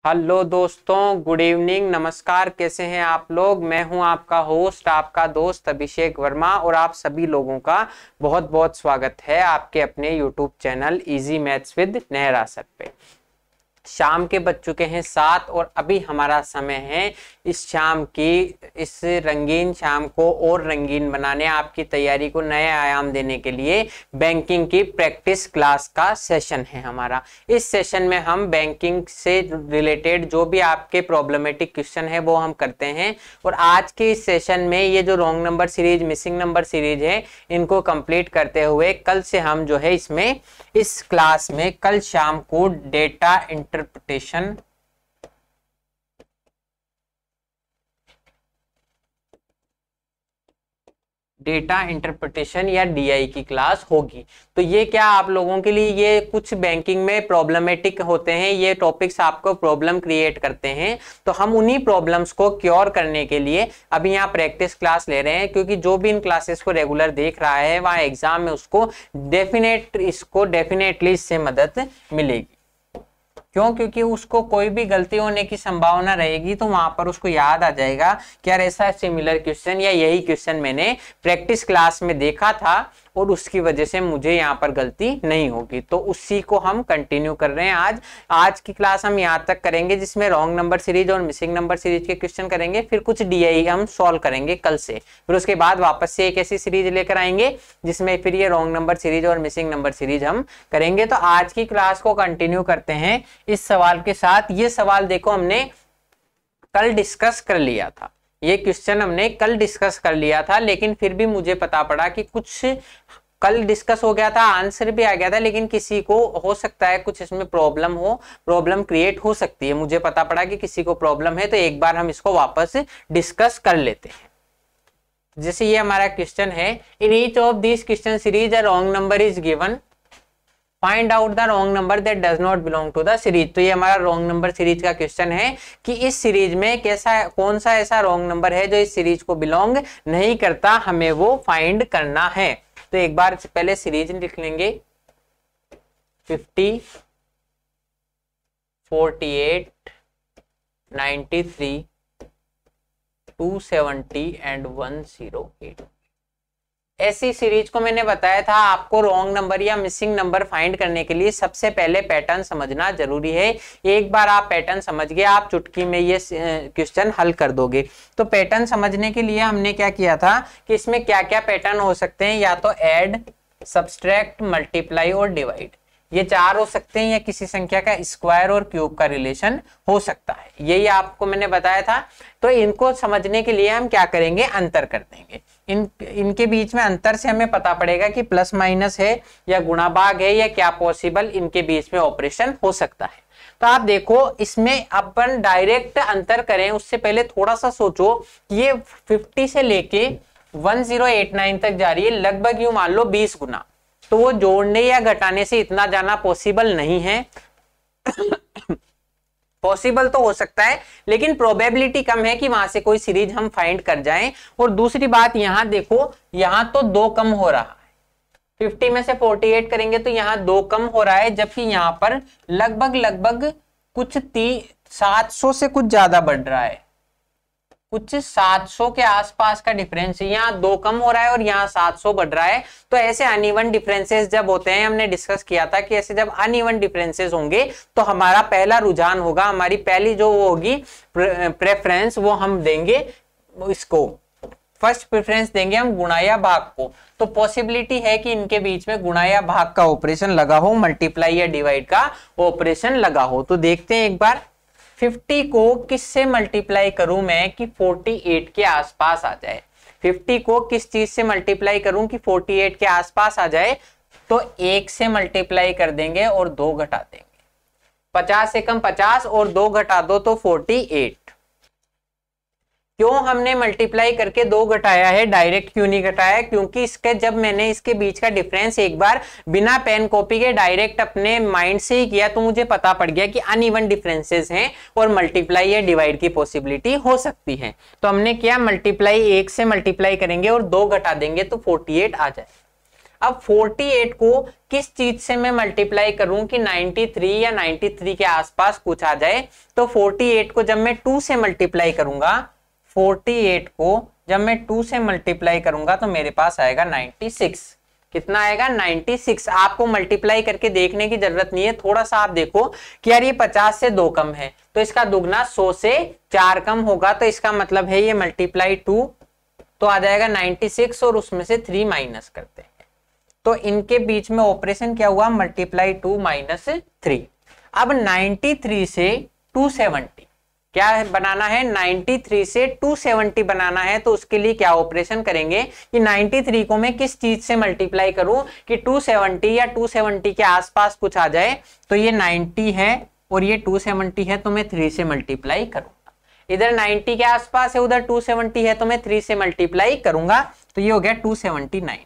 Hello दोस्तों, good evening, नमस्कार। कैसे हैं आप लोग? मैं हूं आपका होस्ट, आपका दोस्त अभिषेक वर्मा, और आप सभी लोगों का बहुत बहुत स्वागत है आपके अपने YouTube channel easy maths with Nehra sir पे। शाम के बज चुके हैं 7 और अभी हमारा समय है इस शाम की, इस रंगीन शाम को और रंगीन बनाने, आपकी तैयारी को नए आयाम देने के लिए बैंकिंग की प्रैक्टिस क्लास का सेशन है हमारा। इस सेशन में हम बैंकिंग से रिलेटेड जो भी आपके प्रॉब्लमेटिक क्वेश्चन है वो हम करते हैं, और आज के इस सेशन में ये जो wrong number series, missing number series है, इनको कंप्लीट करते हुए कल से हम जो है इसमें इस क्लास में कल शाम को डेटा इंटरप्रिटेशन या डीआई की क्लास होगी। तो ये क्या आप लोगों के लिए, ये कुछ बैंकिंग में प्रॉब्लमेटिक होते हैं, ये टॉपिक्स आपको प्रॉब्लम क्रिएट करते हैं, तो हम उन्हीं प्रॉब्लम्स को क्योर करने के लिए अभी यहाँ प्रैक्टिस क्लास ले रहे हैं। क्योंकि जो भी इन क्लासेस को रेगुलर देख रहा है वहाँ एग्जाम में उसको डेफिनेटली इससे मदद मिलेगी। क्यों? क्योंकि उसको कोई भी गलती होने की संभावना रहेगी तो वहां पर उसको याद आ जाएगा कि यार ऐसा सिमिलर क्वेश्चन या यही क्वेश्चन मैंने प्रैक्टिस क्लास में देखा था और उसकी वजह से मुझे यहाँ पर गलती नहीं होगी। तो उसी को हम कंटिन्यू कर रहे हैं। आज की क्लास हम यहाँ तक करेंगे जिसमें रॉन्ग नंबर सीरीज और मिसिंग नंबर सीरीज के क्वेश्चन करेंगे, फिर कुछ डीआई हम सॉल्व करेंगे कल से, फिर उसके बाद वापस से एक ऐसी सीरीज लेकर आएंगे जिसमें फिर ये रॉन्ग नंबर सीरीज और मिसिंग नंबर सीरीज हम करेंगे। तो आज की क्लास को कंटिन्यू करते हैं इस सवाल के साथ। ये सवाल देखो हमने कल डिस्कस कर लिया था, ये क्वेश्चन हमने कल डिस्कस कर लिया था, लेकिन फिर भी मुझे पता पड़ा कि कुछ कल डिस्कस हो गया था, आंसर भी आ गया था, लेकिन किसी को हो सकता है कुछ इसमें प्रॉब्लम क्रिएट हो सकती है। मुझे पता पड़ा कि किसी को प्रॉब्लम है, तो एक बार हम इसको वापस डिस्कस कर लेते हैं। जैसे ये हमारा क्वेश्चन है, in each of this question series a wrong number is given, find out the wrong number that does not belong to the series. तो ये हमारा रॉन्ग नंबर सीरीज का क्वेश्चन है कि इस सीरीज में कौन सा ऐसा रॉन्ग नंबर है जो इस सीरीज को बिलोंग नहीं करता, हमें वो फाइंड करना है। तो एक बार पहले सीरीज लिख लेंगे, 50, 48, 93, 270 एंड 108। ऐसी सीरीज को मैंने बताया था आपको रॉन्ग नंबर या मिसिंग नंबर फाइंड करने के लिए सबसे पहले पैटर्न समझना जरूरी है। एक बार आप पैटर्न समझ गए, आप चुटकी में ये क्वेश्चन हल कर दोगे। तो पैटर्न समझने के लिए हमने क्या किया था कि इसमें क्या क्या पैटर्न हो सकते हैं, या तो ऐड, सब्सट्रैक्ट, मल्टीप्लाई और डिवाइड, ये चार हो सकते हैं, या किसी संख्या का स्क्वायर और क्यूब का रिलेशन हो सकता है, यही आपको मैंने बताया था। तो इनको समझने के लिए हम क्या करेंगे, अंतर कर देंगे। इनके बीच में अंतर से हमें पता पड़ेगा कि प्लस माइनस है या गुणा भाग है या क्या पॉसिबल इनके बीच में ऑपरेशन हो सकता है। तो आप देखो, इसमें अपन डायरेक्ट अंतर करें उससे पहले थोड़ा सा सोचो कि ये 50 से लेके 1089 तक जा रही है, लगभग यूं मान लो 20 गुना। तो वो जोड़ने या घटाने से इतना जाना पॉसिबल नहीं है। पॉसिबल तो हो सकता है, लेकिन प्रोबेबिलिटी कम है कि वहां से कोई सीरीज हम फाइंड कर जाएं। और दूसरी बात, यहां देखो, यहां तो 2 कम हो रहा है, 50 में से 48 करेंगे तो यहां 2 कम हो रहा है, जबकि यहां पर लगभग कुछ 700 से कुछ ज्यादा बढ़ रहा है, कुछ 700 के आसपास का डिफरेंस है। यहाँ 2 कम हो रहा है और यहाँ 700 बढ़ रहा है। तो ऐसे अनइवन डिफरेंसेस जब होते हैं, हमने डिस्कस किया था कि ऐसे जब अनइवन डिफरेंसेस होंगे तो हमारा पहला रुझान होगा, हमारी पहली जो होगी प्रेफरेंस, वो हम देंगे इसको, फर्स्ट प्रेफरेंस देंगे हम गुणा या भाग को। तो पॉसिबिलिटी है कि इनके बीच में गुणा या भाग का ऑपरेशन लगा हो, मल्टीप्लाई या डिवाइड का ऑपरेशन लगा हो। तो देखते हैं एक बार, 50 को किससे मल्टीप्लाई करूं मैं कि 48 के आसपास आ जाए। 50 को किस चीज से मल्टीप्लाई करूं कि 48 के आसपास आ जाए, तो 1 से मल्टीप्लाई कर देंगे और 2 घटा देंगे। 50 से कम 50 और 2 घटा दो तो 48। क्यों हमने मल्टीप्लाई करके 2 घटाया है, डायरेक्ट क्यों नहीं घटाया? क्योंकि इसके जब मैंने इसके बीच का डिफरेंस एक बार बिना पेन कॉपी के डायरेक्ट अपने माइंड से ही किया, तो मुझे पता पड़ गया कि अनइवन डिफरेंसेस हैं और मल्टीप्लाई या डिवाइड की पॉसिबिलिटी हो सकती है। तो हमने किया, मल्टीप्लाई 1 से मल्टीप्लाई करेंगे और 2 घटा देंगे तो 48 आ जाए। अब 48 को किस चीज से मैं मल्टीप्लाई करूं कि 93 या 93 के आसपास कुछ आ जाए। तो 48 को जब मैं 2 से मल्टीप्लाई करूंगा, 48 को जब मैं 2 से मल्टीप्लाई करूंगा तो मेरे पास आएगा 96। कितना आएगा? 96। आपको मल्टीप्लाई करके देखने की जरूरत नहीं है, थोड़ा सा आप देखो कि यार ये 50 से 2 कम है तो इसका दुगना 100 से 4 कम होगा, तो इसका मतलब है ये मल्टीप्लाई 2 तो आ जाएगा 96 और उसमें से 3 माइनस करते हैं तो इनके बीच में ऑपरेशन क्या हुआ? Multiply 2 minus 3। अब 93 से 270 क्या बनाना है? 93 से 270 बनाना है, तो उसके लिए क्या ऑपरेशन करेंगे कि 93 को मैं किस चीज से मल्टीप्लाई करूं कि 270 या 270 के आसपास कुछ आ जाए। तो ये 90 है और ये 270 है तो मैं 3 से मल्टीप्लाई करूंगा। इधर 90 के आसपास है, उधर 270 है तो मैं 3 से मल्टीप्लाई करूंगा, तो ये हो गया 279।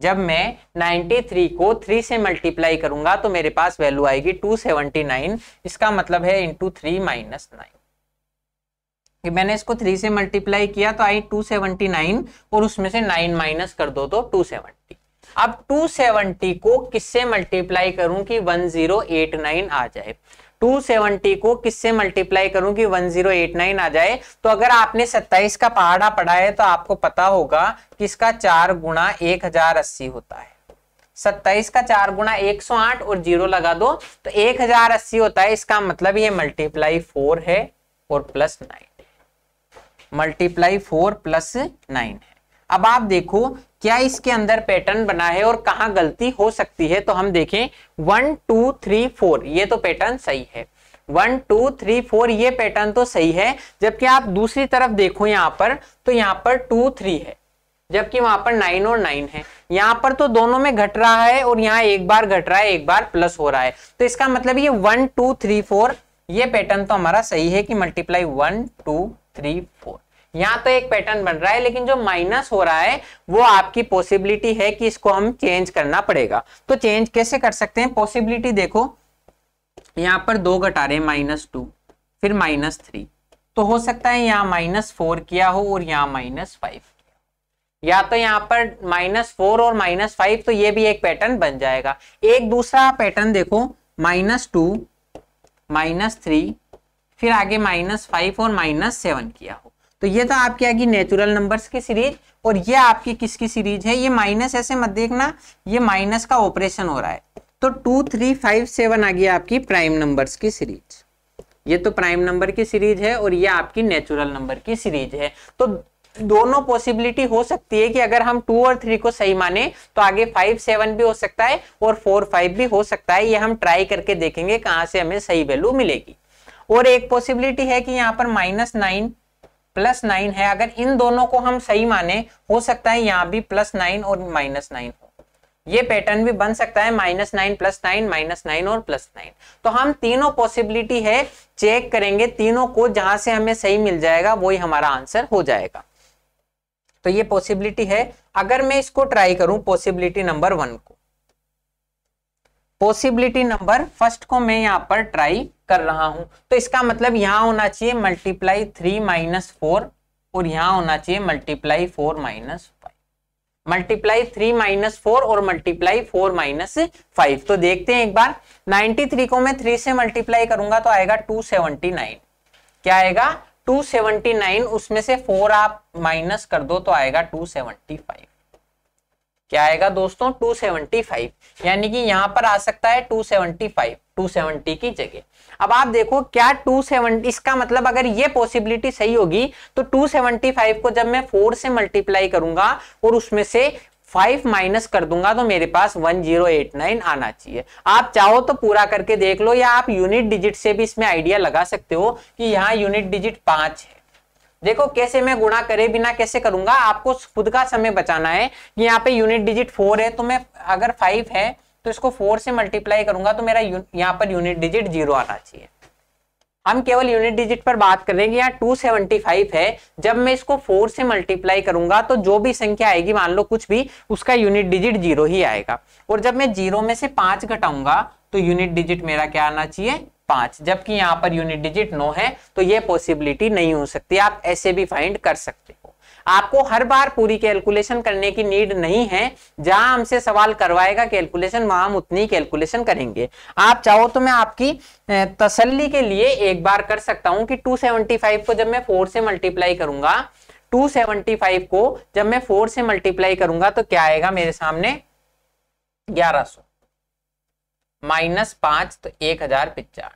जब मैं 93 को 3 से मल्टीप्लाई करूंगा तो मेरे पास वैल्यू आएगी 279। इसका मतलब है इंटू 3 माइनस 9। मैंने इसको 3 से मल्टीप्लाई किया तो आई 279 और उसमें से 9 माइनस कर दो तो 270। अब 270 को किससे मल्टीप्लाई करूं कि 1089 आ जाए। 270 को किससे मल्टीप्लाई करूं कि 1089 आ जाए। तो अगर आपने 27 का पहाड़ा पढ़ा है तो आपको पता होगा कि इसका 4 गुणा 1080 होता है। 27 का 4 गुणा 108 और 0 लगा दो तो 1080 होता है। इसका मतलब ये मल्टीप्लाई 4 है और प्लस 9 है। मल्टीप्लाई 4 प्लस 9 है। अब आप देखो क्या इसके अंदर पैटर्न बना है और कहां गलती हो सकती है। तो हम देखें 1 2 3 4 ये तो पैटर्न सही है। 1 2 3 4 ये पैटर्न तो सही है, जबकि आप दूसरी तरफ देखो यहां पर तो यहां पर 2 3 है जबकि वहां पर 9 और 9 है। यहां पर तो दोनों में घट रहा है और यहाँ एक बार घट रहा है एक बार प्लस हो रहा है। तो इसका मतलब ये 1 2 3 4 ये पैटर्न तो हमारा सही है कि मल्टीप्लाई 1 2 3 4। यहां तो एक पैटर्न बन रहा है, लेकिन जो माइनस हो रहा है वो आपकी पॉसिबिलिटी है कि इसको हम चेंज करना पड़ेगा। तो चेंज कैसे कर सकते हैं? पॉसिबिलिटी देखो, यहां पर 2 घटा रहे -2 फिर -3, तो हो सकता है यहाँ -4 किया हो और यहाँ -5 किया हो, या तो यहाँ पर -4 और -5, तो ये भी एक पैटर्न बन जाएगा। एक दूसरा पैटर्न देखो -2 -3 फिर आगे -5 और -7 किया हो, तो ये तो आपकी आगे नेचुरल नंबर्स की सीरीज और ये आपकी किसकी सीरीज है? ये माइनस ऐसे मत देखना, ये माइनस का ऑपरेशन हो रहा है। तो 2 3 5 7 आ गई आपकी प्राइम नंबर्स की सीरीज। ये तो प्राइम नंबर की सीरीज है और ये आपकी नेचुरल नंबर की सीरीज है। तो दोनों पॉसिबिलिटी हो सकती है कि अगर हम 2 और 3 को सही माने तो आगे 5 7 भी हो सकता है और 4 5 भी हो सकता है। ये हम ट्राई करके देखेंगे कहां से हमें सही वैल्यू मिलेगी। और एक पॉसिबिलिटी है कि यहाँ पर -9 +9 है, अगर इन दोनों को हम सही माने हो सकता है यहाँ भी +9 और -9 हो। ये पैटर्न भी बन सकता है -9 +9 -9 और +9। तो हम तीनों पॉसिबिलिटी है चेक करेंगे, तीनों को जहां से हमें सही मिल जाएगा वही हमारा आंसर हो जाएगा। तो ये पॉसिबिलिटी है। अगर मैं इसको ट्राई करूं पॉसिबिलिटी नंबर 1 को, पॉसिबिलिटी नंबर फर्स्ट को मैं यहाँ पर ट्राई कर रहा हूं, तो इसका मतलब यहां होना चाहिए मल्टीप्लाई 3 - 4 और यहां होना चाहिए मल्टीप्लाई 4 - 5। मल्टीप्लाई 3 - 4 और मल्टीप्लाई 4 - 5। तो देखते हैं एक बार, 93 को मैं 3 से मल्टीप्लाई करूंगा तो आएगा 279। क्या आएगा? 279। उसमें से 4 आप माइनस कर दो तो आएगा 275। क्या आएगा दोस्तों? 275। यानी कि यहां पर आ सकता है 275, 270 की जगह। अब आप देखो क्या 270, इसका मतलब अगर ये पॉसिबिलिटी सही होगी तो 275 को जब मैं 4 से मल्टीप्लाई करूंगा और उसमें से 5 माइनस कर दूंगा तो मेरे पास 1089 आना चाहिए। आप चाहो तो पूरा करके देख लो, या आप यूनिट डिजिट से भी इसमें आइडिया लगा सकते हो कि यहाँ यूनिट डिजिट 5 है। देखो कैसे मैं गुणा करे बिना कैसे करूंगा, आपको खुद का समय बचाना है कि यहाँ पे यूनिट डिजिट 4 है, तो मैं अगर 5 है तो इसको 4 से मल्टीप्लाई करूंगा तो मेरा यहाँ पर यूनिट डिजिट 0 आना चाहिए। हम केवल यूनिट डिजिट पर बात कर रहे हैं कि यहाँ 275 है, जब मैं इसको 4 से मल्टीप्लाई करूंगा तो जो भी संख्या आएगी, मान लो कुछ भी, उसका यूनिट डिजिट 0 ही आएगा। और जब मैं 0 में से 5 घटाऊंगा तो यूनिट डिजिट मेरा क्या आना चाहिए? 5, जबकि यहाँ पर यूनिट डिजिट 9 है, तो ये पॉसिबिलिटी नहीं हो सकती। आप ऐसे भी फाइंड कर सकते हो। आपको हर बार पूरी कैलकुलेशन करने की नीड नहीं है, जहां हमसे सवाल करवाएगा कैलकुलेशन वहां हम उतनी कैलकुलेशन करेंगे। आप चाहो तो मैं आपकी तसल्ली के लिए एक बार कर सकता हूं कि 275 को जब मैं 4 से मल्टीप्लाई करूंगा, 275 को जब मैं 4 से मल्टीप्लाई करूंगा तो क्या आएगा मेरे सामने 1100 माइनस 5 तो 1095।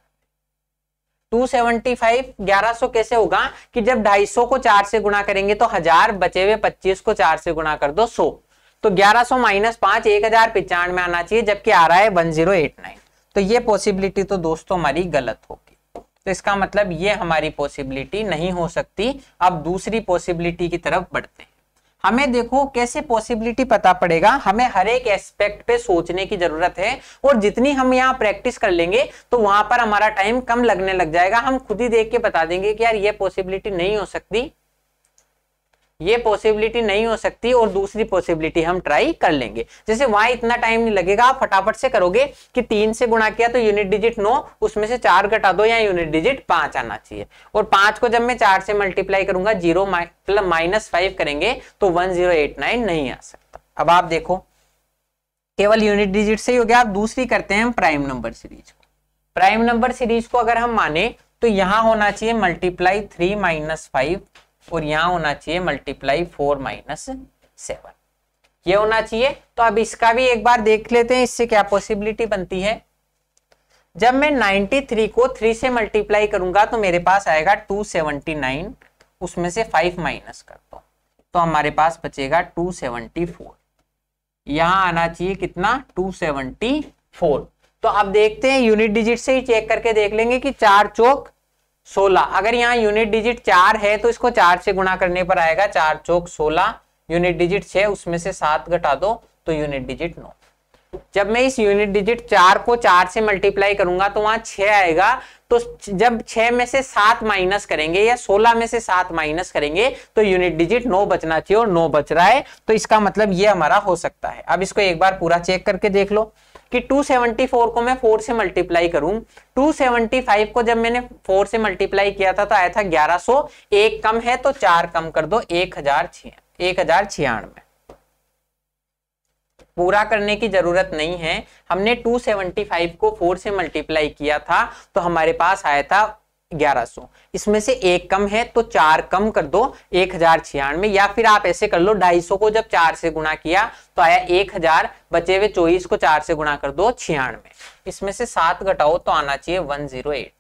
275 1100 कैसे होगा कि जब 250 को 4 से गुणा करेंगे तो 1000, बचे हुए 25 को 4 से गुणा कर दो 100, तो 1100 माइनस 5 1095 में आना चाहिए, जबकि आ रहा है 1089। तो ये पॉसिबिलिटी तो दोस्तों हमारी गलत होगी, तो इसका मतलब ये हमारी पॉसिबिलिटी नहीं हो सकती। अब दूसरी पॉसिबिलिटी की तरफ बढ़ते हैं। हमें देखो कैसे पॉसिबिलिटी पता पड़ेगा, हमें हर एक एस्पेक्ट पे सोचने की जरूरत है, और जितनी हम यहाँ प्रैक्टिस कर लेंगे तो वहां पर हमारा टाइम कम लगने लग जाएगा। हम खुद ही देख के बता देंगे कि यार ये पॉसिबिलिटी नहीं हो सकती, ये पॉसिबिलिटी नहीं हो सकती, और दूसरी पॉसिबिलिटी हम ट्राई कर लेंगे। जैसे वहां इतना टाइम नहीं लगेगा, आप फटाफट से करोगे कि 3 से गुणा किया तो यूनिट डिजिट 9, उसमें से 4 घटा दो, या यूनिट डिजिट 5 आना चाहिए। और 5 को जब मैं 4 से मल्टीप्लाई करूंगा 0 माइनस 5 करेंगे तो 1089 नहीं आ सकता। अब आप देखो केवल यूनिट डिजिट से ही हो गया। आप दूसरी करते हैं हम प्राइम नंबर सीरीज को। प्राइम नंबर सीरीज को अगर हम माने तो यहां होना चाहिए मल्टीप्लाई 3 माइनस 5, और यहां होना चाहिए मल्टीप्लाई 4 माइनस 7, ये होना चाहिए। तो अब इसका भी एक बार देख लेते हैं, इससे क्या पॉसिबिलिटी बनती है। जब मैं 93 को 3 से मल्टीप्लाई करूंगा तो मेरे पास आएगा 279, उसमें से 5 माइनस कर दो तो हमारे पास बचेगा 274। यहां आना चाहिए कितना 274। तो अब देखते हैं, यूनिट डिजिट से ही चेक करके देख लेंगे कि 4 चौक 16। अगर यहाँ यूनिट डिजिट 4 है तो इसको 4 से गुणा करने पर आएगा 4 चौक 16, यूनिट डिजिट 6, उसमें से 7 घटा दो तो यूनिट डिजिट 9। जब मैं इस यूनिट डिजिट 4 को 4 से मल्टीप्लाई करूंगा तो वहां 6 आएगा, तो जब 6 में से 7 माइनस करेंगे या 16 में से 7 माइनस करेंगे तो यूनिट डिजिट 9 बचना चाहिए, और 9 बच रहा है, तो इसका मतलब ये हमारा हो सकता है। अब इसको एक बार पूरा चेक करके देख लो कि 274 को मैं 4 से मल्टीप्लाई करूं, 275 को जब मैंने 4 से मल्टीप्लाई किया था तो आया था 1100, एक कम है तो 4 कम कर दो 1096। पूरा करने की जरूरत नहीं है, हमने 275 को 4 से मल्टीप्लाई किया था तो हमारे पास आया था 1100, इसमें से एक कम है तो 4 कम कर दो 1096, या फिर आप ऐसे कर लो 250 को जब 4 से गुणा किया तो आया 1000, बचे हुए 24 को 4 से गुणा कर दो 96, इसमें से 7 घटाओ तो आना चाहिए 1089,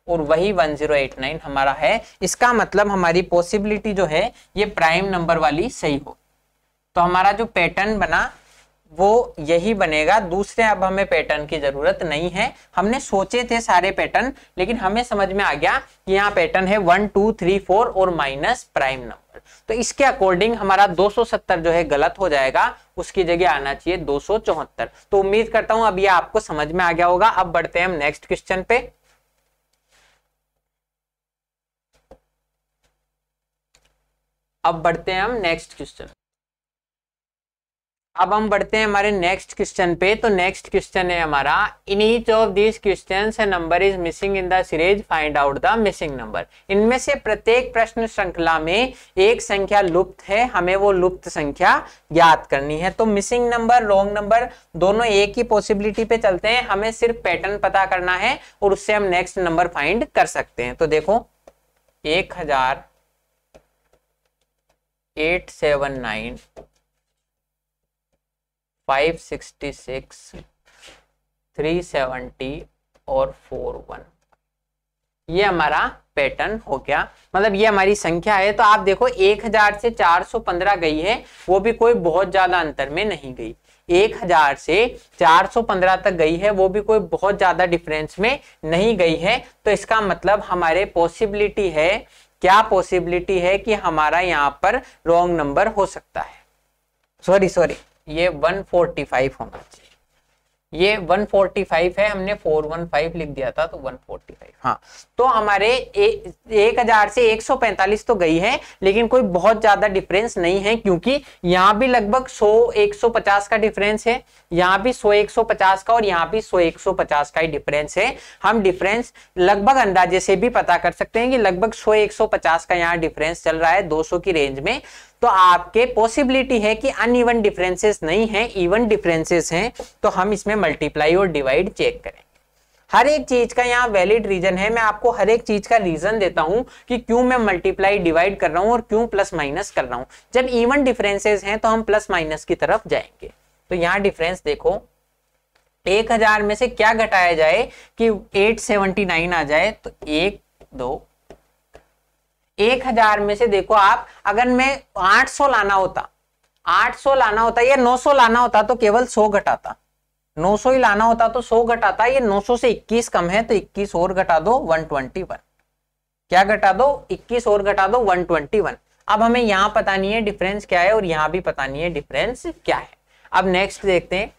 और वही 1089 हमारा है। इसका मतलब हमारी पॉसिबिलिटी जो है ये प्राइम नंबर वाली सही हो। तो हमारा जो पैटर्न बना वो यही बनेगा, दूसरे अब हमें पैटर्न की जरूरत नहीं है। हमने सोचे थे सारे पैटर्न, लेकिन हमें समझ में आ गया कि यहाँ पैटर्न है 1 2 3 4 और माइनस प्राइम नंबर। तो इसके अकॉर्डिंग हमारा 270 जो है गलत हो जाएगा, उसकी जगह आना चाहिए 274। तो उम्मीद करता हूं अब ये आपको समझ में आ गया होगा। अब बढ़ते हैं हम नेक्स्ट क्वेश्चन पे। अब हम बढ़ते हैं हमारे नेक्स्ट क्वेश्चन पे। तो नेक्स्ट क्वेश्चन है हमारा, इन each of this questions A number is missing in the series, find out the missing number. इनमें से प्रत्येक प्रश्न श्रृंखला में एक संख्या लुप्त है, हमें वो लुप्त संख्या ज्ञात करनी है। तो मिसिंग नंबर, रॉन्ग नंबर दोनों एक ही पॉसिबिलिटी पे चलते हैं, हमें सिर्फ पैटर्न पता करना है और उससे हम नेक्स्ट नंबर फाइंड कर सकते हैं। तो देखो 1879, 566, 370 और 41, ये हमारा पैटर्न हो गया। मतलब ये हमारी संख्या है। तो आप देखो 1000 से 415 गई है, वो भी कोई बहुत ज्यादा अंतर में नहीं गई। 1000 से 415 तक गई है, वो भी कोई बहुत ज्यादा डिफरेंस में नहीं गई है। तो इसका मतलब हमारे पॉसिबिलिटी है, क्या पॉसिबिलिटी है कि हमारा यहाँ पर रॉन्ग नंबर हो सकता है। सॉरी ये 145 होना चाहिए। ये 145 है, हमने 415 लिख दिया था तो 145। हाँ, तो हमारे 1000 से 145 तो गई है, लेकिन कोई बहुत ज्यादा डिफरेंस नहीं है, क्योंकि यहाँ भी लगभग 100-150 का डिफरेंस है, यहाँ भी 100-150 का, और यहाँ भी 100-150 का ही डिफरेंस है। हम डिफरेंस लगभग अंदाजे से भी पता कर सकते हैं कि लगभग 100-150 का यहाँ डिफरेंस चल रहा है 200 की रेंज में। तो आपके पॉसिबिलिटी है कि अनइवन डिफरेंसेस नहीं है, इवन डिफरेंसेस हैं, तो हम इसमें मल्टीप्लाई और डिवाइड चेक करें। हर एक चीज का यहाँ वैलिड रीजन है, मैं आपको हर एक चीज का रीजन देता हूं कि क्यों मैं मल्टीप्लाई डिवाइड कर रहा हूं और क्यों प्लस माइनस कर रहा हूं। जब इवन डिफरेंसेस हैं तो हम प्लस माइनस की तरफ जाएंगे। तो यहाँ डिफरेंस देखो, 1000 में से क्या घटाया जाए कि 879 आ जाए, तो 1 2 1000 में से देखो आप, अगर मैं 800 लाना होता या 900 लाना होता तो केवल 100 घटाता, 900 ही लाना होता तो 100 घटाता। ये 900 से 21 कम है तो 21 और घटा दो 121। क्या घटा दो? 21 और घटा दो 121। अब हमें यहां पता नहीं है डिफरेंस क्या है और यहां भी पता नहीं है डिफरेंस क्या है। अब नेक्स्ट देखते हैं,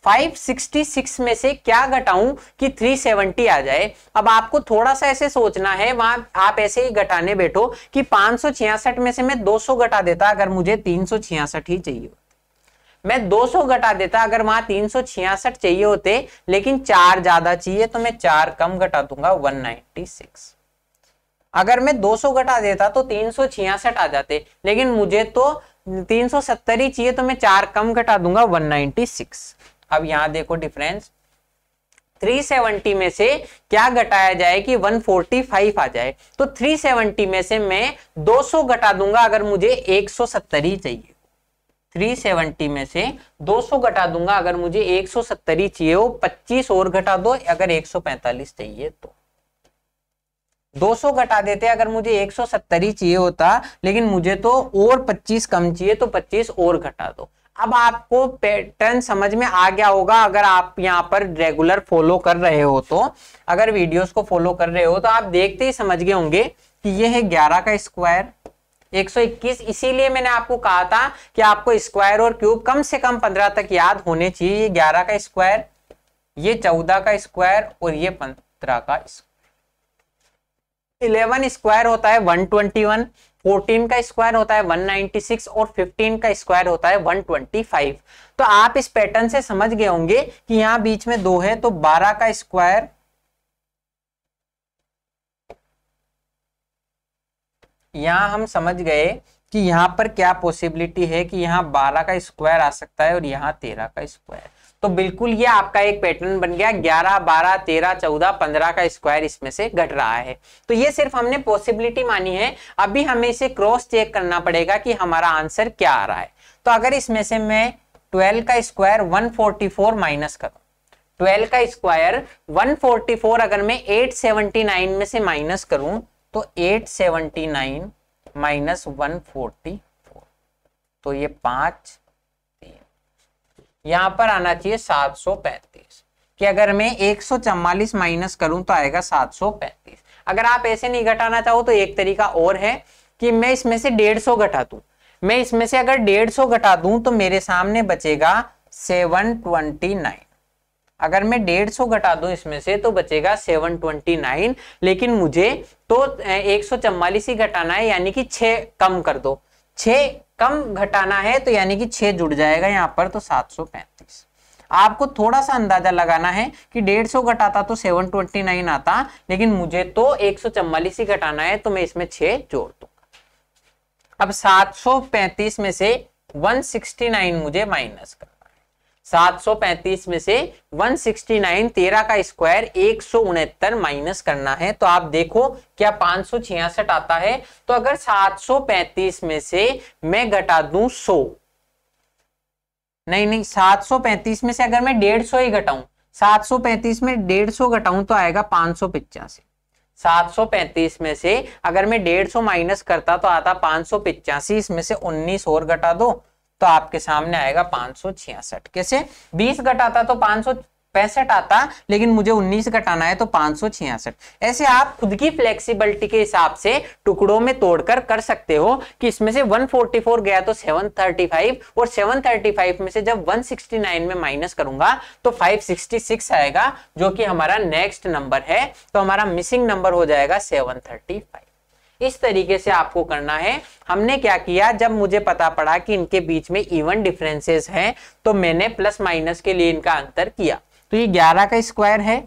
566 में से क्या घटाऊं कि 370 आ जाए। अब आपको थोड़ा सा ऐसे सोचना है, वहां आप ऐसे ही घटाने बैठो कि 566 में से मैं 200 घटा देता अगर मुझे 366 ही चाहिए, मैं 200 घटा देता अगर वहां 366 चाहिए होते, लेकिन 4 ज्यादा चाहिए तो मैं 4 कम घटा दूंगा 196। अगर मैं 200 घटा देता तो 366 आ जाते, लेकिन मुझे तो 370 ही चाहिए तो मैं 4 कम घटा दूंगा 196। अब यहां देखो डिफरेंस, 370 में से क्या घटाया जाए कि 145 आ जाए। तो 370 में से मैं 200 घटा दूंगा अगर मुझे 170 ही चाहिए। 370 में से 200 घटा दूंगा अगर मुझे 170 ही चाहिए हो, 25 और घटा दो अगर 145 चाहिए तो। 200 घटा देते अगर मुझे 170 ही चाहिए होता, लेकिन मुझे तो और 25 कम चाहिए तो 25 और घटा दो। अब आपको पैटर्न समझ में आ गया होगा अगर आप यहाँ पर रेगुलर फॉलो कर रहे हो तो। अगर वीडियोस को फॉलो कर रहे हो तो आप देखते ही समझ गए होंगे कि ये है 11 का स्क्वायर 121। इसीलिए मैंने आपको कहा था कि आपको स्क्वायर और क्यूब कम से कम 15 तक याद होने चाहिए। ये 11 का स्क्वायर, ये 14 का स्क्वायर और ये 15 का स्क्वायर। 11 स्क्वायर होता है 121, 14 का स्क्वायर होता है 196 और 15 का स्क्वायर होता है 125। तो आप इस पैटर्न से समझ गए होंगे कि यहां बीच में 2 है तो 12 का स्क्वायर, यहां हम समझ गए कि यहां पर क्या पॉसिबिलिटी है कि यहां 12 का स्क्वायर आ सकता है और यहां 13 का स्क्वायर। तो बिल्कुल ये आपका एक पैटर्न बन गया, 11, 12, 13, 14, 15 का स्क्वायर इसमें से घट रहा है। तो ये सिर्फ हमने पॉसिबिलिटी मानी है, अभी हमें इसे क्रॉस चेक करना पड़ेगा कि हमारा आंसर क्या आ रहा है। तो अगर इसमें से मैं 12 का स्क्वायर 144 माइनस करूं, 12 का स्क्वायर 144 अगर मैं 879 में से माइनस करूं तो 879 माइनस 144, तो ये 5, यहां पर आना चाहिए 735 कि अगर मैं 144 माइनस करूं तो आएगा 735। अगर आप ऐसे नहीं घटाना चाहो तो एक तरीका और है कि मैं इसमें से 150 घटा दूं। मैं इसमें से अगर 150 घटा दूं तो मेरे सामने बचेगा 729। अगर मैं 150 घटा दूं इसमें से तो बचेगा 729, लेकिन मुझे तो 144 ही घटाना है, यानी कि 6 कम कर दो, 6 कम घटाना है तो यानी कि 6 जुड़ जाएगा यहाँ पर, तो 735। आपको थोड़ा सा अंदाजा लगाना है कि 150 घटाता तो 729 आता, लेकिन मुझे तो 144 ही घटाना है तो मैं इसमें 6 जोड़ दूंगा। अब 735 में से 169 मुझे माइनस करना है। 735 में से 169, 13 का स्क्वायर 169 माइनस करना है। तो आप देखो क्या 566 आता है। तो अगर 735 में से मैं घटा दूं 100, नहीं 735 में से अगर मैं 150 ही घटाऊं, 735 में 150 घटाऊं तो आएगा 585। 735 में से अगर मैं 150 माइनस करता तो आता 585, इसमें से 19 और घटा दो तो आपके सामने आएगा 566। कैसे? 20 घटाता तो 65 आता, लेकिन मुझे 19 घटाना है तो 566। ऐसे आप खुद की फ्लेक्सिबिलिटी के हिसाब से टुकड़ों में तोड़कर कर सकते हो कि इसमें से 144 गया तो 735, और 735 में से जब 169 में माइनस करूंगा तो 566 आएगा, जो कि हमारा नेक्स्ट नंबर है। तो हमारा मिसिंग नंबर हो जाएगा 735। इस तरीके से आपको करना है। हमने क्या किया, जब मुझे पता पड़ा कि इनके बीच में इवन डिफरेंसेस हैं तो मैंने प्लस माइनस के लिए इनका अंतर किया। तो ये 11 का स्क्वायर है,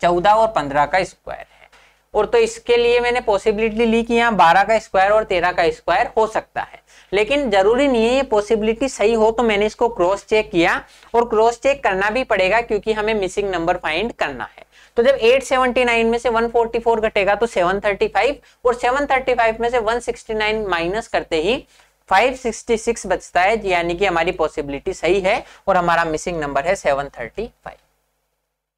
14 और 15 का स्क्वायर है, और तो इसके लिए मैंने पॉसिबिलिटी ली कि यहाँ 12 का स्क्वायर और 13 का स्क्वायर हो सकता है, लेकिन जरूरी नहीं है ये पॉसिबिलिटी सही हो। तो मैंने इसको क्रॉस चेक किया, और क्रॉस चेक करना भी पड़ेगा क्योंकि हमें मिसिंग नंबर फाइंड करना है। तो जब 879 में से 144 घटेगा तो 735, और 735 में से 169 माइनस करते ही 566 बचता है, यानी कि हमारी पॉसिबिलिटी सही है और हमारा मिसिंग नंबर है 735।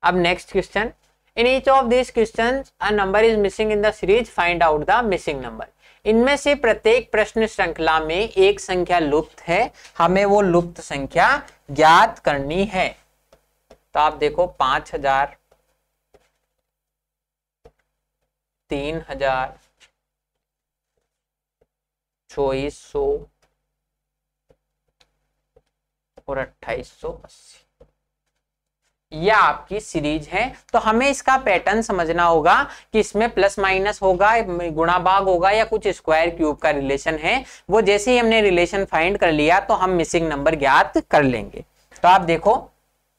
अब next question, in each of this question a number is missing in the series, find out the missing number. इनमें से प्रत्येक प्रश्न श्रृंखला में एक संख्या लुप्त है, हमें वो लुप्त संख्या ज्ञात करनी है। तो आप देखो 5000, 3000, 2400 और 2880, यह आपकी सीरीज है। तो हमें इसका पैटर्न समझना होगा कि इसमें प्लस माइनस होगा, गुणा भाग होगा, या कुछ स्क्वायर क्यूब का रिलेशन है। वो जैसे ही हमने रिलेशन फाइंड कर लिया तो हम मिसिंग नंबर ज्ञात कर लेंगे। तो आप देखो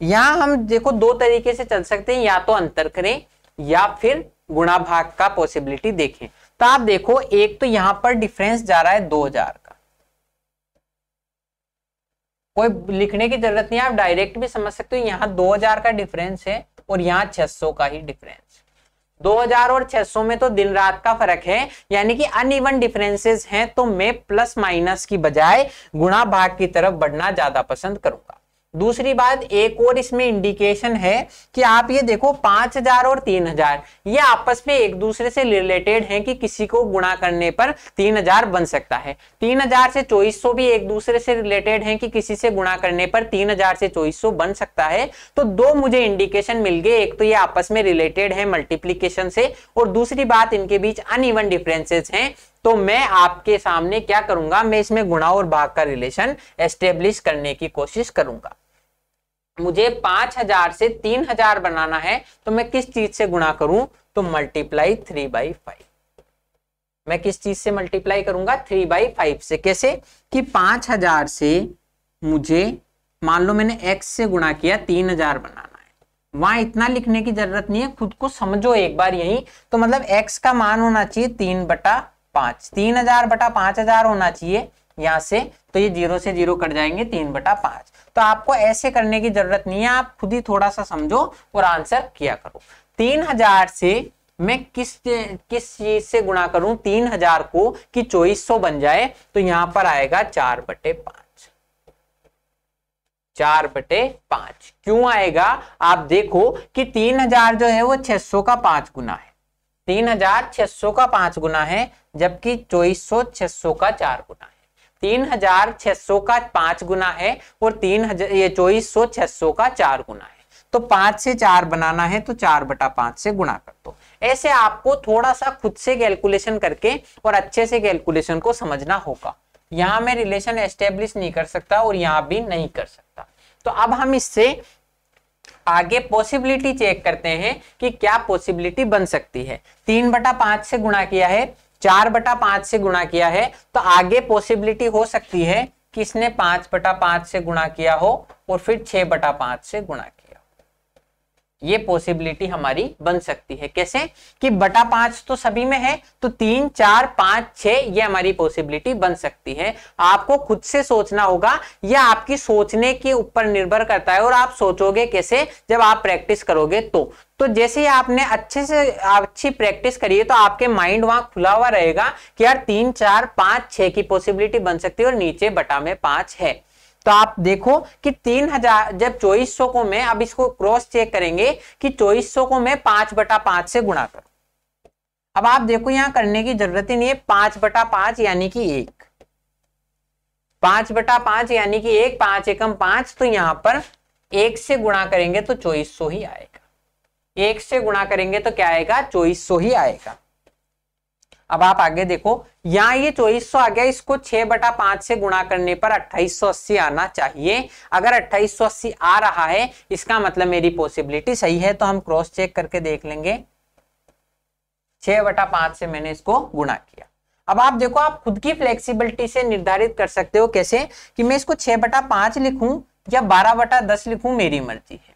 यहां हम देखो दो तरीके से चल सकते हैं, या तो अंतर करें या फिर गुणा भाग का पॉसिबिलिटी देखें। तो आप देखो एक तो यहां पर डिफरेंस जा रहा है 2000 का, कोई लिखने की जरूरत नहीं है, आप डायरेक्ट भी समझ सकते हो। यहाँ 2000 का डिफरेंस है और यहाँ 600 का ही डिफरेंस। 2000 और 600 में तो दिन रात का फर्क है, यानी कि अनइवन डिफरेंसेस हैं। तो मैं प्लस माइनस की बजाय गुणा भाग की तरफ बढ़ना ज्यादा पसंद करूंगा। दूसरी बात, एक और इसमें इंडिकेशन है कि आप ये देखो 5000 और 3000 ये आपस में एक दूसरे से रिलेटेड हैं कि किसी को गुणा करने पर 3000 बन सकता है। 3000 से 2400 भी एक दूसरे से रिलेटेड हैं कि किसी से गुणा करने पर 3000 से 2400 बन सकता है। तो दो मुझे इंडिकेशन मिल गए, एक तो ये आपस में रिलेटेड है मल्टीप्लीकेशन से, और दूसरी बात इनके बीच अनइवन डिफरेंसेस हैं। तो मैं आपके सामने क्या करूंगा, मैं इसमें गुणा और भाग का रिलेशन एस्टेब्लिश करने की कोशिश करूंगा। मुझे 5000 से 3000 बनाना है तो मैं किस चीज से गुणा करूं, तो मल्टीप्लाई 3/5। मैं किस चीज से मल्टीप्लाई करूंगा, 3/5 से। कैसे कि 5000 से मुझे मान लो मैंने x से गुणा किया, 3000 बनाना है। वहां इतना लिखने की जरूरत नहीं है, खुद को समझो एक बार यही। तो मतलब x का मान होना चाहिए 3/5, 3000/5000 होना चाहिए यहां से। तो ये 0 से 0 कट जाएंगे, 3/5। तो आपको ऐसे करने की जरूरत नहीं है, आप खुद ही थोड़ा सा समझो और आंसर किया करो। 3000 से मैं किस चीज से गुणा करूं 3000 को कि 2400 बन जाए, तो यहां पर आएगा 4/5। 4/5 क्यों आएगा, आप देखो कि 3000 जो है वो 600 का 5 गुना है। 3000 600 का 5 गुना है, जबकि 2400 600 का 4 गुना है। 3000 600 का 5 गुना है और 2400 600 का 4 गुना है। तो 5 से 4 बनाना है तो 4/5 से गुणा कर दो। ऐसे आपको थोड़ा सा खुद से कैलकुलेशन करके और अच्छे से कैलकुलेशन को समझना होगा। यहां मैं रिलेशन एस्टेब्लिश नहीं कर सकता और यहां भी नहीं कर सकता। तो अब हम इससे आगे पॉसिबिलिटी चेक करते हैं कि क्या पॉसिबिलिटी बन सकती है। 3/5 से गुणा किया है, 4/5 से गुणा किया है, तो आगे पॉसिबिलिटी हो सकती है कि इसने 5/5 से गुणा किया हो और फिर 6/5 से गुणा किया। ये पॉसिबिलिटी हमारी बन सकती है। कैसे कि बटा 5 तो सभी में है, तो 3 4 5 6 ये हमारी पॉसिबिलिटी बन सकती है। आपको खुद से सोचना होगा, यह आपकी सोचने के ऊपर निर्भर करता है। और आप सोचोगे कैसे, जब आप प्रैक्टिस करोगे तो जैसे ही आपने अच्छी प्रैक्टिस करी है तो आपके माइंड वहां खुला हुआ रहेगा कि यार 3 4 5 6 की पॉसिबिलिटी बन सकती है और नीचे बटा में 5 है। तो आप देखो कि 3000 जब 2400 को मैं अब इसको क्रॉस चेक करेंगे कि 2400 को मैं 5/5 से गुणा करूं। अब आप देखो यहां करने की जरूरत ही नहीं है, 5/5 यानी कि 1, 5/5 यानी कि 1, 5 एकम 5। तो यहां पर 1 से गुणा करेंगे तो 2400 ही आएगा। 1 से गुणा करेंगे तो क्या आएगा, 2400 ही आएगा। अब आप आगे देखो, यहाँ ये 2400 आ गया, इसको 6/5 से गुणा करने पर 2880 आना चाहिए। अगर 2880 आ रहा है इसका मतलब मेरी पॉसिबिलिटी सही है, तो हम क्रॉस चेक करके देख लेंगे। 6/5 से मैंने इसको गुणा किया। अब आप देखो, आप खुद की फ्लेक्सिबिलिटी से निर्धारित कर सकते हो। कैसे कि मैं इसको 6/5 लिखूं या 12/10 लिखूं, मेरी मर्जी है।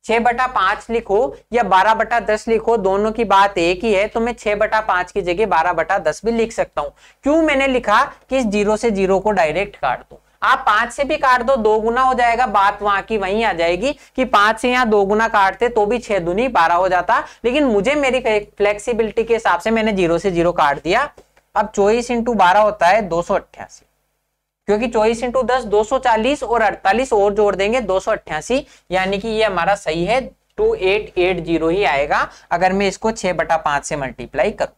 6/5 लिखो या 12/10 लिखो, दोनों की बात एक ही है। तो मैं 6/5 की जगह 12/10 भी लिख सकता हूं। क्यों मैंने लिखा कि इस 0 से 0 को डायरेक्ट काट दो। आप 5 से भी काट दो, 2 गुना हो जाएगा, बात वहां की वहीं आ जाएगी कि 5 से यहाँ 2 गुना काटते तो भी 6 दूनी 12 हो जाता। लेकिन मुझे मेरी फ्लेक्सिबिलिटी के हिसाब से मैंने 0 से 0 काट दिया। अब 24 × 12 होता है 288, क्योंकि 24 × 10 240 और 48 और जोड़ देंगे 288, यानी कि ये हमारा सही है 2880 ही आएगा अगर मैं इसको 6/5 से मल्टीप्लाई करूं।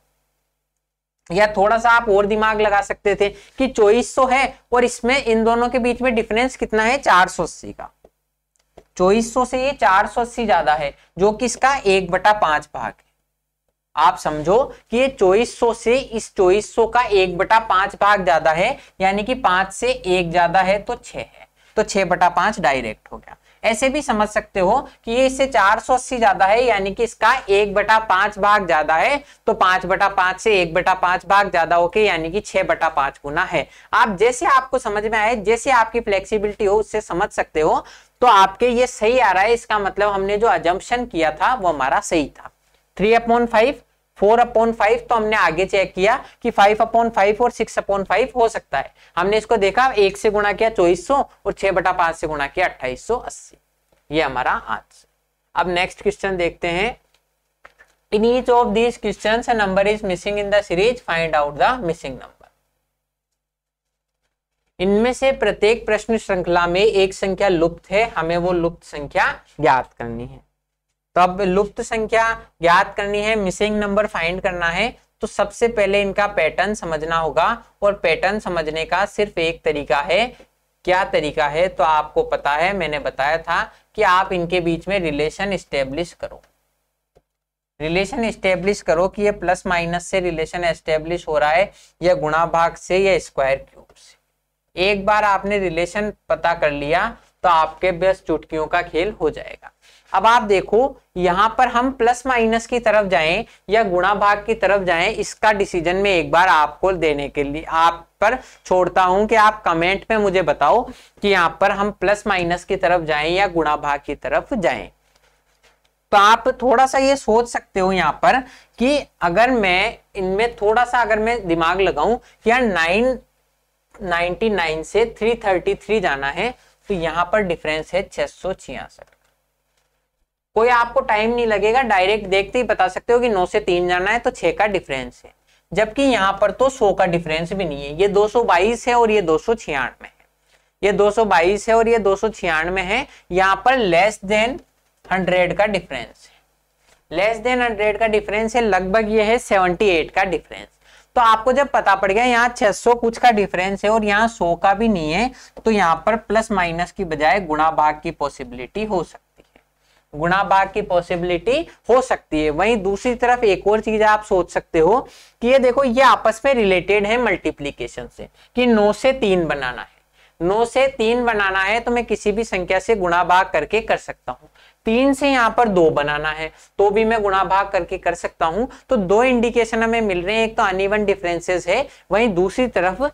या थोड़ा सा आप और दिमाग लगा सकते थे कि 2400 है और इसमें इन दोनों के बीच में डिफरेंस कितना है, 480 का। 2400 से ये 480 ज्यादा है, जो कि इसका 1/5 भाग है। आप समझो कि ये 2400 से इस 2400 का 1/5 भाग ज्यादा है, यानी कि 5 से 1 ज्यादा है तो 6 है, तो 6/5 डायरेक्ट हो गया। ऐसे भी समझ सकते हो कि ये इससे 480 ज्यादा है, यानी कि इसका 1/5 भाग ज्यादा है, तो 5/5 से 1/5 भाग ज्यादा होके यानी कि 6/5 गुना है। आप जैसे आपको समझ में आए, जैसे आपकी फ्लेक्सिबिलिटी हो, उससे समझ सकते हो। तो आपके ये सही आ रहा है, इसका मतलब हमने जो अजम्पशन किया था वो हमारा सही था। 3/5 4/5 तो हमने आगे चेक किया कि 5/5 और 6/5 हो सकता है। हमने इसको देखा, 1 से गुणा किया 2400 और 6/5 से गुणा किया 2880। ये हमारा आंसर। अब नेक्स्ट क्वेश्चन देखते हैं। इन each of these questions a number is missing in the series, find out the missing number. इनमें से प्रत्येक प्रश्न श्रृंखला में एक संख्या लुप्त है, हमें वो लुप्त संख्या ज्ञात करनी है। तो अब लुप्त संख्या ज्ञात करनी है, मिसिंग नंबर फाइंड करना है, तो सबसे पहले इनका पैटर्न समझना होगा। और पैटर्न समझने का सिर्फ एक तरीका है। क्या तरीका है, तो आपको पता है, मैंने बताया था कि आप इनके बीच में रिलेशन एस्टेब्लिश करो। रिलेशन एस्टेब्लिश करो कि ये प्लस माइनस से रिलेशन एस्टेब्लिश हो रहा है या गुणा भाग से या स्क्वायर क्यूब से। एक बार आपने रिलेशन पता कर लिया तो आपके बस चुटकियों का खेल हो जाएगा। अब आप देखो, यहां पर हम प्लस माइनस की तरफ जाएं या गुणा भाग की तरफ जाएं, इसका डिसीजन में एक बार आपको देने के लिए आप पर छोड़ता हूं कि आप कमेंट में मुझे बताओ कि यहां पर हम प्लस माइनस की तरफ जाएं या गुणा भाग की तरफ जाएं। तो आप थोड़ा सा ये सोच सकते हो यहां पर कि अगर मैं इनमें थोड़ा सा अगर मैं दिमाग लगाऊं कि यार 999 से 333 जाना है, तो यहां पर डिफरेंस है 666। कोई आपको टाइम नहीं लगेगा, डायरेक्ट देखते ही बता सकते हो कि 9 से 3 जाना है तो 6 का डिफरेंस है। जबकि यहां पर तो 100 का डिफरेंस भी नहीं है, ये 222 है और ये 296 है। ये 222 है और ये 296 है। यहां पर लेस देन 100 का डिफरेंस है। लेस देन 100 का डिफरेंस है, लगभग ये है 78 का डिफरेंस। तो आपको जब पता पड़ गया यहाँ 600 कुछ का डिफरेंस है और यहाँ 100 का भी नहीं है, तो यहाँ पर प्लस माइनस की बजाय गुणा भाग की पॉसिबिलिटी हो सकती है। गुणा भाग की पॉसिबिलिटी हो सकती है। वहीं दूसरी तरफ एक और चीज आप सोच सकते हो कि ये देखो, ये आपस में रिलेटेड है मल्टीप्लीकेशन से, कि 9 से 3 बनाना है। 9 से 3 बनाना है तो मैं किसी भी संख्या से गुणा भाग करके कर सकता हूं। 3 से यहाँ पर 2 बनाना है तो भी मैं गुणा भाग करके कर सकता हूं। तो दो इंडिकेशन हमें मिल रहे हैं, एक तो अनइवन डिफरेंसेस है, वहीं दूसरी तरफ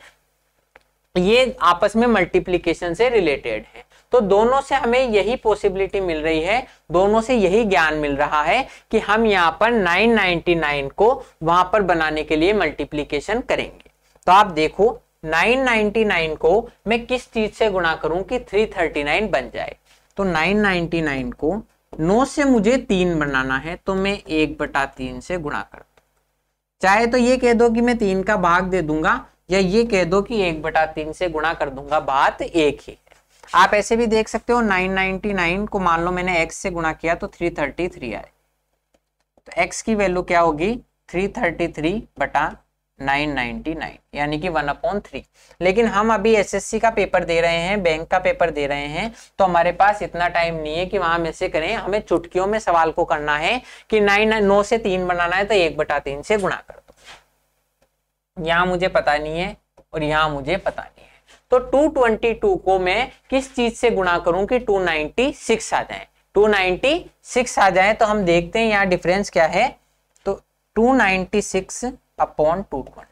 ये आपस में मल्टीप्लीकेशन से रिलेटेड है। तो दोनों से हमें यही पॉसिबिलिटी मिल रही है, दोनों से यही ज्ञान मिल रहा है कि हम यहाँ पर 999 को वहां पर बनाने के लिए मल्टीप्लीकेशन करेंगे। तो आप देखो 999 को मैं किस चीज से गुणा करूं कि 339 बन जाए। तो 999 को 9 से मुझे 3 बनाना है तो मैं 1/3 से गुणा कर दूं। चाहे तो ये कह दो कि मैं 3 का भाग दे दूंगा, या ये कह दो कि 1/3 से गुणा कर दूंगा, बात एक ही है। आप ऐसे भी देख सकते हो, 999 को मान लो मैंने x से गुणा किया तो 333 आए, तो x की वैल्यू क्या होगी 333/9। 999 यानी कि 1/3। लेकिन हम अभी एसएससी का पेपर दे रहे हैं, बैंक का पेपर दे रहे हैं, तो हमारे पास इतना टाइम नहीं है कि वहां हम ऐसे करें। हमें चुटकियों में सवाल को करना है कि 9 से 3 बनाना है तो 1/3 से गुणा कर दो। यहां मुझे पता नहीं है और यहां मुझे पता नहीं है, तो 222 को मैं किस चीज से गुणा करूं कि 296 आ जाए। 296 आ जाए तो हम देखते हैं यहाँ डिफरेंस क्या है। तो 296/220,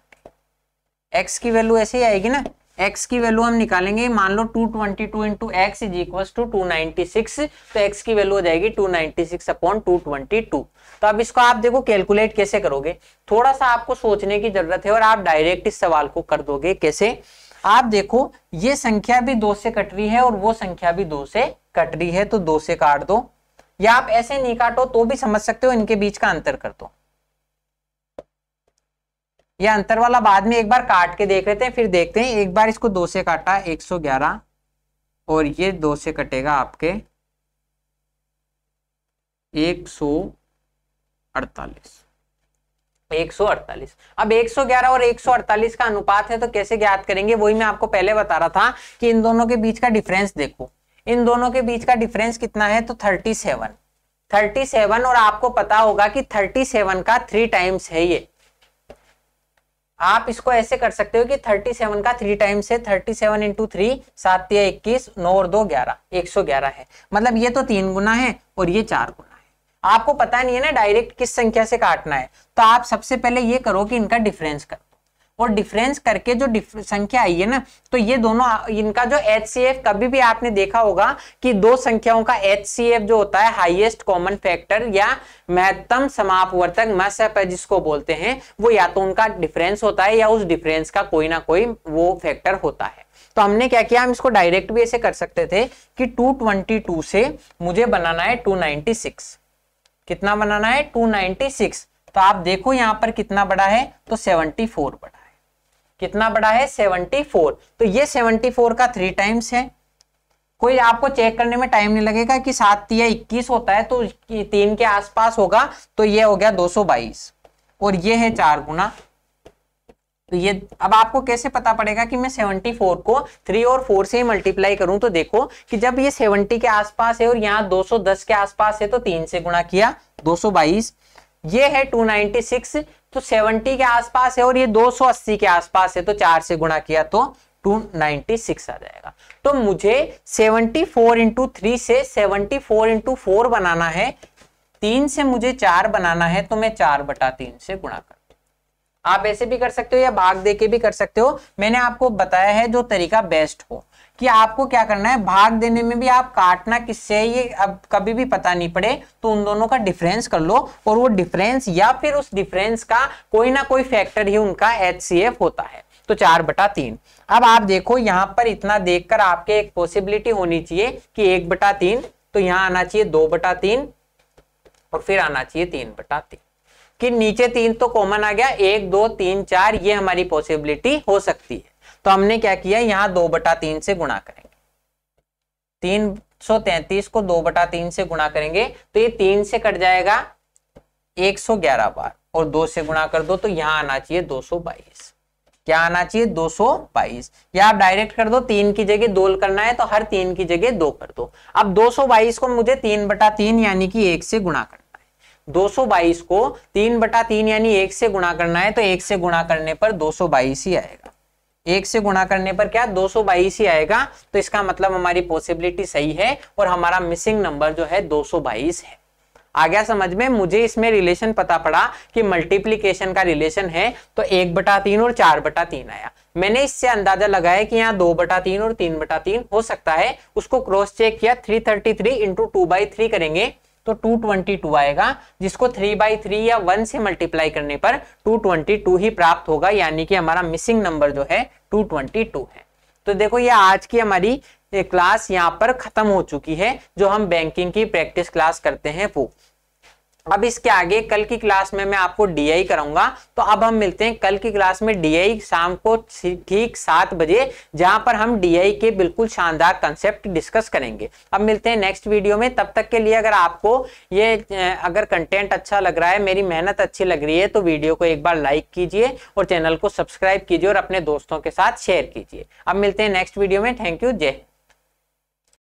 x की वैल्यू ऐसे ही आएगी ना। x की वैल्यू हम निकालेंगे, मान लो 222 into x is equal to 296, तो x की वैल्यू हो जाएगी 296/222। तो अब इसको आप देखो कैलकुलेट कैसे करोगे, थोड़ा सा आपको सोचने की जरूरत है और आप डायरेक्ट इस सवाल को कर दोगे। कैसे, आप देखो ये संख्या भी 2 से कट रही है और वो संख्या भी 2 से कट रही है, तो 2 से काट दो, या आप ऐसे नहीं काटो तो भी समझ सकते हो, इनके बीच का अंतर कर दो। यह अंतर वाला बाद में एक बार काट के देख लेते हैं, फिर देखते हैं। एक बार इसको 2 से काटा 111 और ये 2 से कटेगा आपके 148। अब 111 और 148 का अनुपात है तो कैसे ज्ञात करेंगे, वही मैं आपको पहले बता रहा था कि इन दोनों के बीच का डिफरेंस देखो। इन दोनों के बीच का डिफरेंस कितना है, तो 37। और आपको पता होगा कि 37 का 3 टाइम्स है ये। आप इसको ऐसे कर सकते हो कि 37 का 3 टाइम्स है, 37 इंटू 3, 7 या 21, 9 और 2 11, 111 है। मतलब ये तो 3 गुना है और ये 4 गुना है। आपको पता नहीं है ना डायरेक्ट किस संख्या से काटना है, तो आप सबसे पहले ये करो कि इनका डिफरेंस कर दो, और डिफरेंस करके जो संख्या आई है ना, तो ये दोनों इनका जो HCF, कभी भी आपने देखा होगा कि दो संख्याओं का HCF जो होता है हाईएस्ट कॉमन फैक्टर या महत्तम समापवर्तक MSF जिसको बोलते हैं, वो या तो उनका डिफरेंस होता है या उस डिफरेंस का कोई ना कोई वो फैक्टर होता है। तो हमने क्या किया, हम इसको डायरेक्ट भी ऐसे कर सकते थे कि 222 से मुझे बनाना है 296। कितना बनाना है, 296। तो आप देखो यहां पर कितना बड़ा है, तो 74 बड़ा है। कितना बड़ा है, 74। तो ये 74 का 3 टाइम्स है। कोई आपको चेक करने में टाइम नहीं लगेगा कि 7 या 21 होता है तो 3 के आसपास होगा, तो ये हो गया 222 और ये है 4 गुना। तो ये अब आपको कैसे पता पड़ेगा कि मैं 74 को 3 और 4 से मल्टीप्लाई करूं, तो देखो कि जब ये 70 के आसपास है और यहाँ 210 के आसपास है तो 3 से गुणा किया 222, ये है 296 तो 70 के आसपास है और ये 280 के आसपास है तो 4 से गुणा किया तो 296 आ जाएगा। तो मुझे 74 इंटू 3 से 74 इंटू 4 बनाना है, 3 से मुझे 4 बनाना है, तो मैं 4/3 से गुणा कर। आप ऐसे भी कर सकते हो या भाग दे के भी कर सकते हो। मैंने आपको बताया है जो तरीका बेस्ट हो, कि आपको क्या करना है, भाग देने में भी आप काटना किससे है ये अब कभी भी पता नहीं पड़े, तो उन दोनों का डिफरेंस कर लो, और वो डिफरेंस या फिर उस डिफरेंस का कोई ना कोई फैक्टर ही उनका HCF होता है, तो 4/3। अब आप देखो यहाँ पर इतना देखकर आपके एक पॉसिबिलिटी होनी चाहिए कि 1/3, तो यहाँ आना चाहिए 2/3 और फिर आना चाहिए 3/3, कि नीचे 3 तो कॉमन आ गया, 1 2 3 4 ये हमारी पॉसिबिलिटी हो सकती है। तो हमने क्या किया, यहाँ 2/3 से गुणा करेंगे, 333 को 2/3 से गुणा करेंगे तो ये 3 से कट जाएगा 111 बार और 2 से गुणा कर दो, तो यहाँ आना चाहिए 222। क्या आना चाहिए, 222। या आप डायरेक्ट कर दो, 3 की जगह 2 करना है तो हर 3 की जगह 2 कर दो। अब 222 को मुझे 3/3 यानी कि 1 से गुणा करना है। 222 को 3/3 यानी 1 से गुणा करना है, तो 1 से गुणा करने पर 222 ही आएगा। 1 से गुणा करने पर क्या 222 ही आएगा। तो इसका मतलब हमारी पॉसिबिलिटी सही है और हमारा मिसिंग नंबर जो है 222 है। आ गया समझ में। मुझे इसमें रिलेशन पता पड़ा कि मल्टीप्लीकेशन का रिलेशन है, तो 1/3 और 4/3 आया। मैंने इससे अंदाजा लगाया कि यहाँ 2/3 और 3/3 हो सकता है। उसको क्रॉस चेक किया, 333 इंटू 2/3 करेंगे तो 222 आएगा, जिसको 3/3 या 1 से मल्टीप्लाई करने पर 222 ही प्राप्त होगा, यानी कि हमारा मिसिंग नंबर जो है 222 है। तो देखो ये आज की हमारी क्लास यहाँ पर खत्म हो चुकी है, जो हम बैंकिंग की प्रैक्टिस क्लास करते हैं वो। अब इसके आगे कल की क्लास में मैं आपको डीआई कराऊंगा। तो अब हम मिलते हैं कल की क्लास में डीआई शाम को ठीक 7 बजे, जहां पर हम डीआई के बिल्कुल शानदार कंसेप्ट डिस्कस करेंगे। अब मिलते हैं नेक्स्ट वीडियो में। तब तक के लिए अगर आपको ये अगर कंटेंट अच्छा लग रहा है, मेरी मेहनत अच्छी लग रही है, तो वीडियो को एक बार लाइक कीजिए और चैनल को सब्सक्राइब कीजिए और अपने दोस्तों के साथ शेयर कीजिए। अब मिलते हैं नेक्स्ट वीडियो में। Thank you. जय